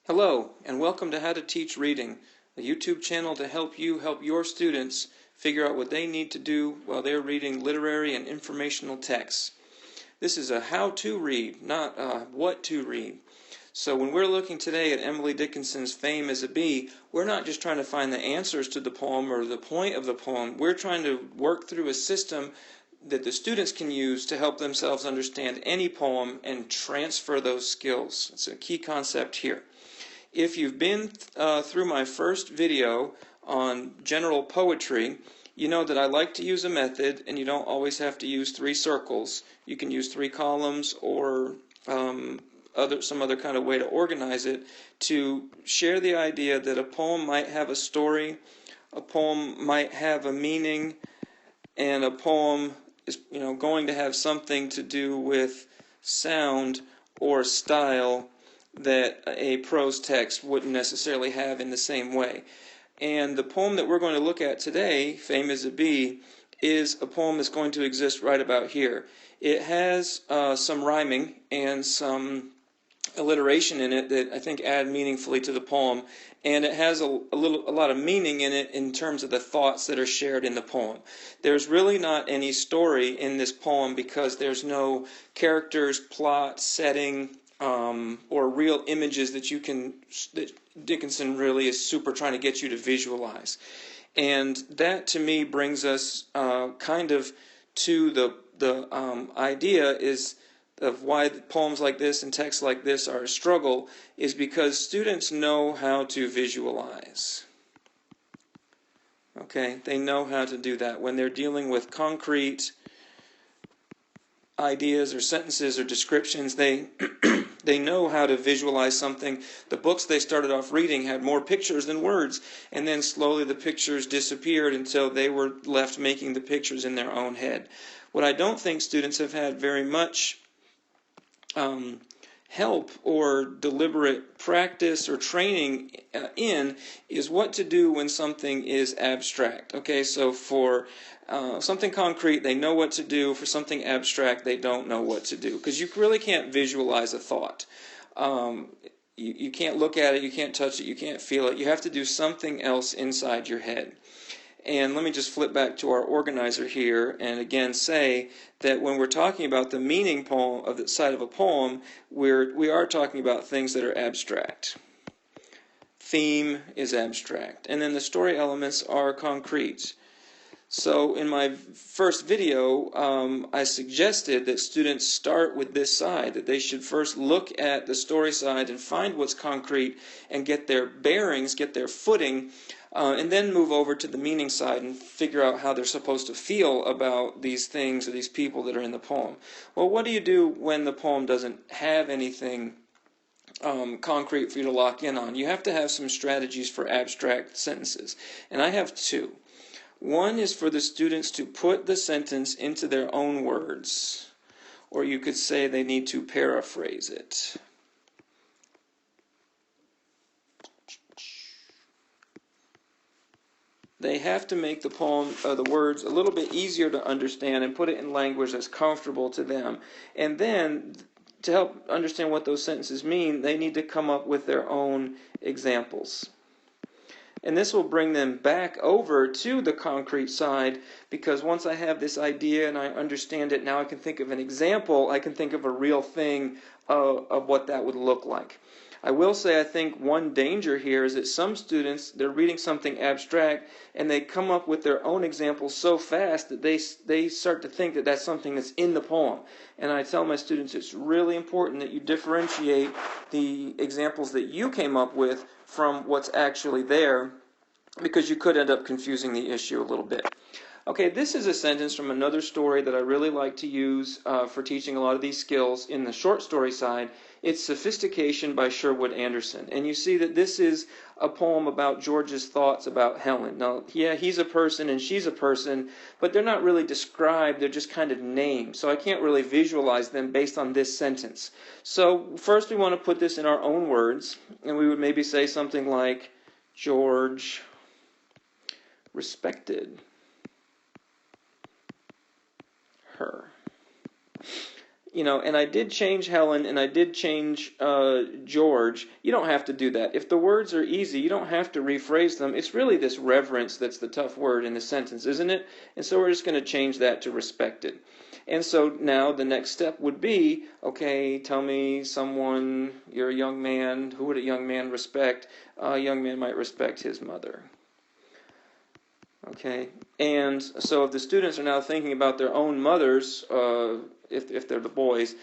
Hello, and welcome to How to Teach Reading, a YouTube channel to help you help your students figure out what they need to do while they're reading literary and informational texts. This is a how-to read, not a what-to read. So when we're looking today at Emily Dickinson's Fame as a Bee, we're not just trying to find the answers to the poem or the point of the poem. We're trying to work through a system that the students can use to help themselves understand any poem and transfer those skills. It's a key concept here. If you've been through my first video on general poetry, you know that I like to use a method, and you don't always have to use 3 circles. You can use 3 columns or some other kind of way to organize it to share the idea that a poem might have a story, a poem might have a meaning, and a poem is going to have something to do with sound or style that a prose text wouldn't necessarily have in the same way. And the poem that we're going to look at today, Fame as a Bee, is a poem that's going to exist right about here. It has some rhyming and some alliteration in it that I think add meaningfully to the poem, and it has a lot of meaning in it in terms of the thoughts that are shared in the poem. There's really not any story in this poem because there's no characters, plot, setting, or real images that Dickinson really is super trying to get you to visualize. And that to me brings us kind of to the idea is of why poems like this and texts like this are a struggle is because students know how to visualize. Okay, they know how to do that. When they're dealing with concrete ideas or sentences or descriptions, they they know how to visualize something. The books they started off reading had more pictures than words, and then slowly the pictures disappeared until they were left making the pictures in their own head. What I don't think students have had very much help or deliberate practice or training in is what to do when something is abstract. Okay, so for something concrete, they know what to do. For something abstract, they don't know what to do. Because you really can't visualize a thought. You can't look at it, you can't touch it, you can't feel it. You have to do something else inside your head. And let me just flip back to our organizer here and again say that when we're talking about the meaning poem of the side of a poem, we are talking about things that are abstract. Theme is abstract. And then the story elements are concrete. So in my first video, I suggested that students start with this side, that they should first look at the story side and find what's concrete and get their bearings, get their footing, and then move over to the meaning side and figure out how they're supposed to feel about these things or these people that are in the poem. Well, what do you do when the poem doesn't have anything concrete for you to lock in on? You have to have some strategies for abstract sentences, and I have 2. One is for the students to put the sentence into their own words, or you could say they need to paraphrase it. They have to make the poem, the words, a little bit easier to understand and put it in language that's comfortable to them. And then, to help understand what those sentences mean, they need to come up with their own examples. And this will bring them back over to the concrete side, because once I have this idea and I understand it, now I can think of an example, I can think of a real thing of what that would look like. I will say I think one danger here is that some students, they're reading something abstract and they come up with their own examples so fast that they start to think that that's something that's in the poem. And I tell my students it's really important that you differentiate the examples that you came up with from what's actually there, because you could end up confusing the issue a little bit. Okay, this is a sentence from another story that I really like to use for teaching a lot of these skills in the short story side. It's Sophistication by Sherwood Anderson. And you see that this is a poem about George's thoughts about Helen. Now, yeah, he's a person and she's a person, but they're not really described, they're just kind of named. So I can't really visualize them based on this sentence. So first we want to put this in our own words, and we would maybe say something like, George respected her. and I did change Helen and I did change George. You don't have to do that. If the words are easy, you don't have to rephrase them. It's really this reverence that's the tough word in the sentence, isn't it? And so we're just going to change that to respected. And so now the next step would be, okay, tell me someone, you're a young man, who would a young man respect? A young man might respect his mother. Okay, and so if the students are now thinking about their own mothers, if they're the boys,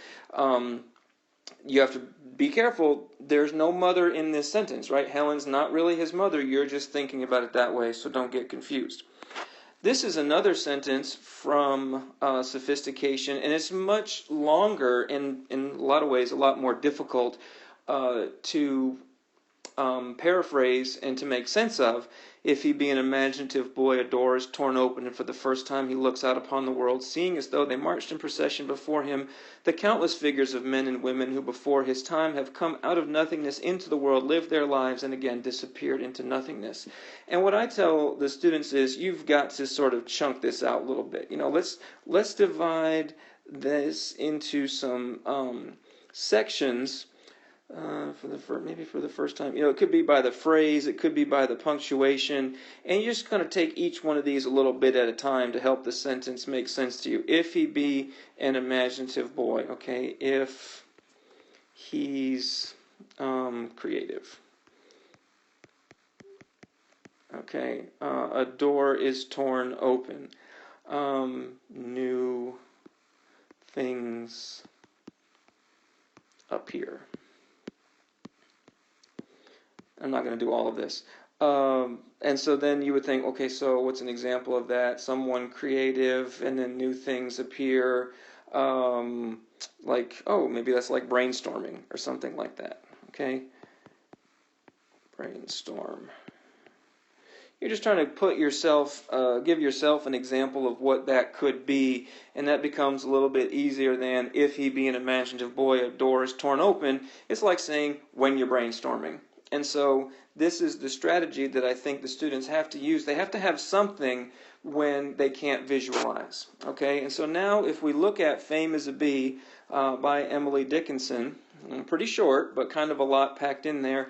you have to be careful. There's no mother in this sentence, right? Helen's not really his mother. You're just thinking about it that way, so don't get confused. This is another sentence from Sophistication, and it's much longer and in a lot of ways a lot more difficult to paraphrase and to make sense of. If he be an imaginative boy, a door is torn open, and for the first time he looks out upon the world, seeing as though they marched in procession before him the countless figures of men and women who before his time have come out of nothingness into the world, lived their lives, and again disappeared into nothingness. And what I tell the students is, you've got to sort of chunk this out a little bit. Let's divide this into some sections. Maybe for the first time, it could be by the phrase, it could be by the punctuation, and you just kind of take each one of these a little bit at a time to help the sentence make sense to you. If he be an imaginative boy, okay, if he's creative, okay, a door is torn open, new things appear. I'm not going to do all of this. And so then you would think, okay, so what's an example of that? Someone creative, and then new things appear. Maybe that's like brainstorming or something like that. Okay? Brainstorm. You're just trying to give yourself an example of what that could be, and that becomes a little bit easier than if he be an imaginative boy, a door is torn open. It's like saying when you're brainstorming. And so this is the strategy that I think the students have to use. They have to have something when they can't visualize. Okay, and so now if we look at Fame is a Bee by Emily Dickinson, pretty short, but kind of a lot packed in there.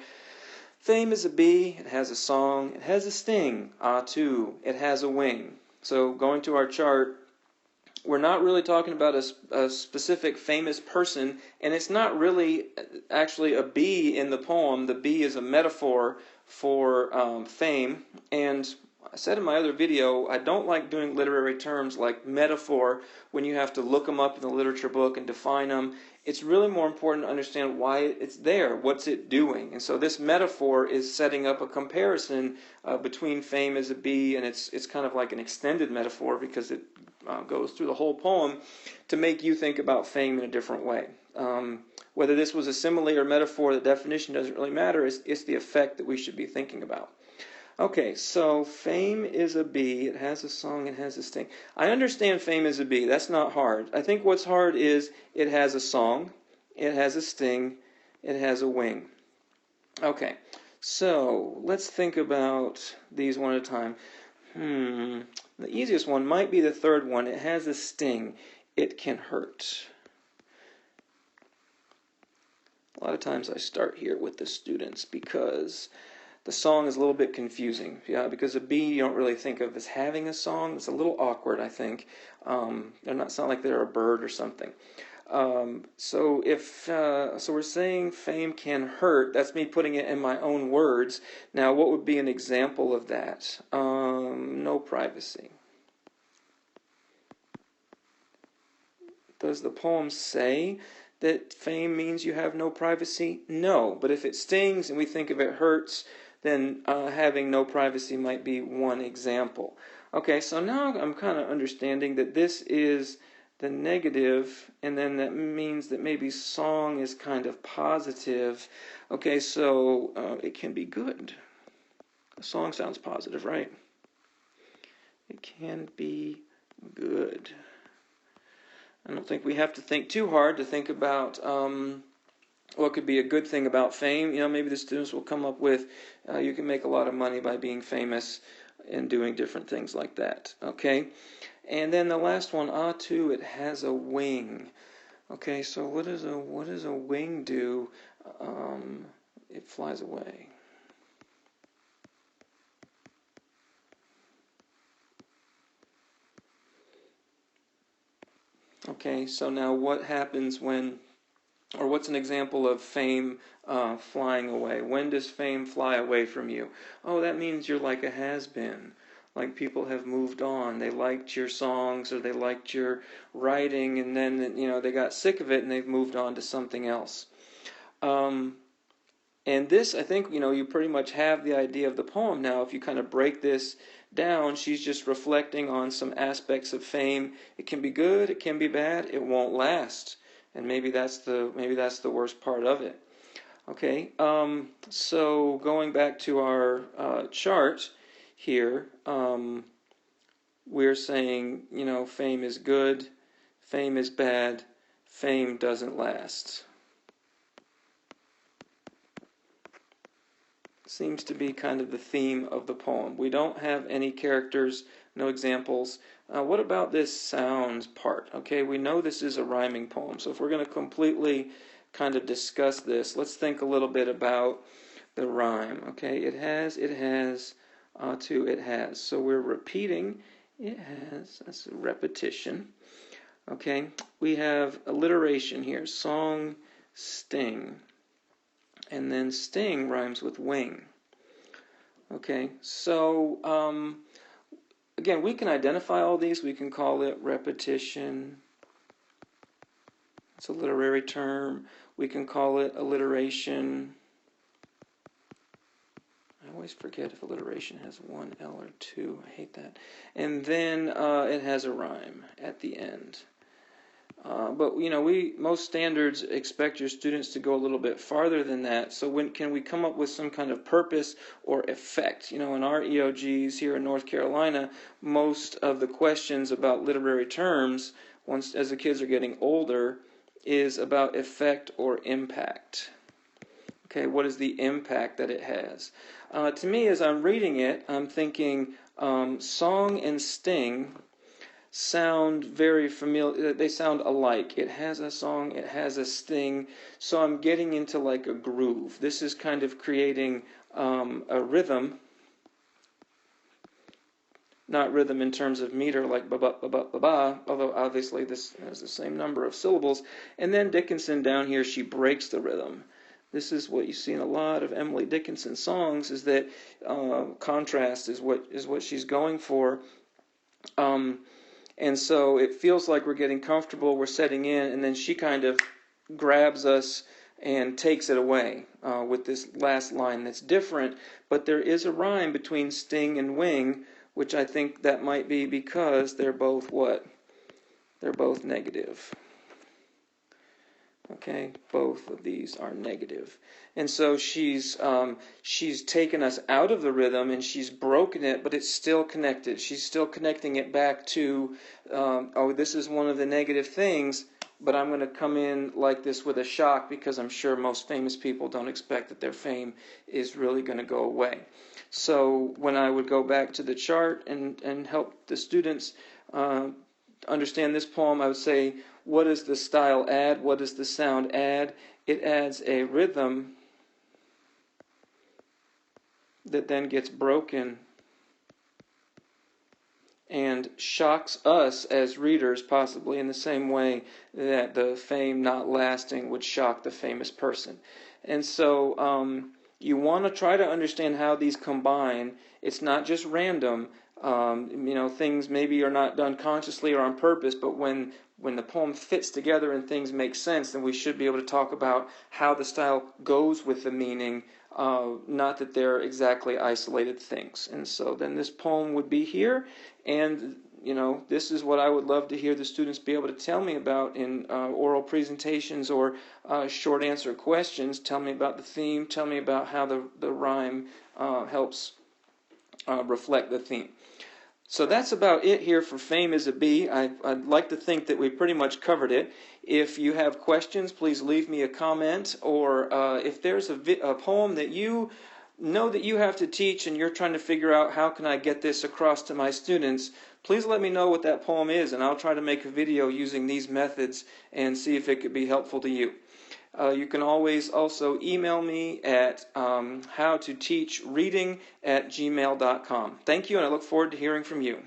Fame is a bee, it has a song, it has a sting, ah too, it has a wing. So going to our chart, we're not really talking about a specific famous person, and it's not really actually a bee in the poem. The bee is a metaphor for fame, and I said in my other video, I don't like doing literary terms like metaphor when you have to look them up in the literature book and define them. It's really more important to understand why it's there, what's it doing. And so this metaphor is setting up a comparison between fame as a bee, and it's kind of like an extended metaphor because it goes through the whole poem to make you think about fame in a different way. Whether this was a simile or metaphor, the definition doesn't really matter. It's the effect that we should be thinking about. Okay, so fame is a bee. It has a song. It has a sting. I understand fame is a bee. That's not hard. I think what's hard is it has a song. It has a sting. It has a wing. Okay, so let's think about these one at a time. The easiest one might be the third one. It has a sting. It can hurt. A lot of times I start here with the students because the song is a little bit confusing. Because a bee you don't really think of as having a song. It's a little awkward, I think. They're not sound like they're a bird or something. So we're saying fame can hurt. That's me putting it in my own words. Now, what would be an example of that? No privacy. Does the poem say that fame means you have no privacy? No, but if it stings and we think if it hurts, then having no privacy might be one example. Okay, so now I'm kind of understanding that this is the negative, and then that means that maybe song is kind of positive. Okay, so it can be good. A song sounds positive, right? It can be good. I don't think we have to think too hard to think about what could be a good thing about fame. Maybe the students will come up with, you can make a lot of money by being famous and doing different things like that. Okay? And then the last one, ah, too, it has a wing. Okay, so what does a wing do? It flies away. Okay, so now what happens when, or what's an example of fame flying away? When does fame fly away from you? Oh, that means you're like a has-been. Like people have moved on. They liked your songs or they liked your writing, and then they got sick of it and they've moved on to something else. And this, I think, you pretty much have the idea of the poem now. If you kind of break this down, she's just reflecting on some aspects of fame. It can be good, it can be bad, it won't last. And maybe that's the worst part of it. Okay, so going back to our chart here, we're saying, fame is good, fame is bad, fame doesn't last. Seems to be kind of the theme of the poem. We don't have any characters, no examples. What about this sounds part? Okay, we know this is a rhyming poem, so if we're going to completely kind of discuss this, let's think a little bit about the rhyme. Okay, it has, to it has. So we're repeating, it has, that's a repetition. Okay, we have alliteration here, song, sting. And then sting rhymes with wing. Okay, so again, we can identify all these. We can call it repetition. It's a literary term. We can call it alliteration. I always forget if alliteration has one L or two. I hate that. And then it has a rhyme at the end. But most standards expect your students to go a little bit farther than that. So can we come up with some kind of purpose or effect? In our EOGs here in North Carolina, most of the questions about literary terms, as the kids are getting older, is about effect or impact. Okay, what is the impact that it has? To me, as I'm reading it, I'm thinking song and sting sound very familiar. They sound alike. It has a song, it has a sting, so I'm getting into like a groove. This is kind of creating a rhythm, not rhythm in terms of meter like ba-ba-ba-ba-ba, although obviously this has the same number of syllables. And then Dickinson down here, she breaks the rhythm. This is what you see in a lot of Emily Dickinson songs, is that contrast is what she's going for. And so it feels like we're getting comfortable, we're setting in, and then she kind of grabs us and takes it away with this last line that's different. But there is a rhyme between sting and wing, which I think that might be because they're both what? They're both negative. Okay, both of these are negative. And so she's taken us out of the rhythm and she's broken it, but it's still connected. She's still connecting it back to, this is one of the negative things, but I'm going to come in like this with a shock because I'm sure most famous people don't expect that their fame is really going to go away. So when I would go back to the chart and help the students understand this poem, I would say, what does the style add? What does the sound add? It adds a rhythm that then gets broken and shocks us as readers, possibly in the same way that the fame not lasting would shock the famous person. And so you want to try to understand how these combine. It's not just random. Things maybe are not done consciously or on purpose, but when the poem fits together and things make sense, then we should be able to talk about how the style goes with the meaning, not that they're exactly isolated things. And so then this poem would be here, and this is what I would love to hear the students be able to tell me about in oral presentations or short answer questions. Tell me about the theme, tell me about how the rhyme helps reflect the theme. So that's about it here for Fame is a Bee. I'd like to think that we pretty much covered it. If you have questions, please leave me a comment, or if there's a poem that you know that you have to teach and you're trying to figure out how can I get this across to my students, please let me know what that poem is, and I'll try to make a video using these methods and see if it could be helpful to you. You can always also email me at HOW2Teach reading@gmail.com. Thank you, and I look forward to hearing from you.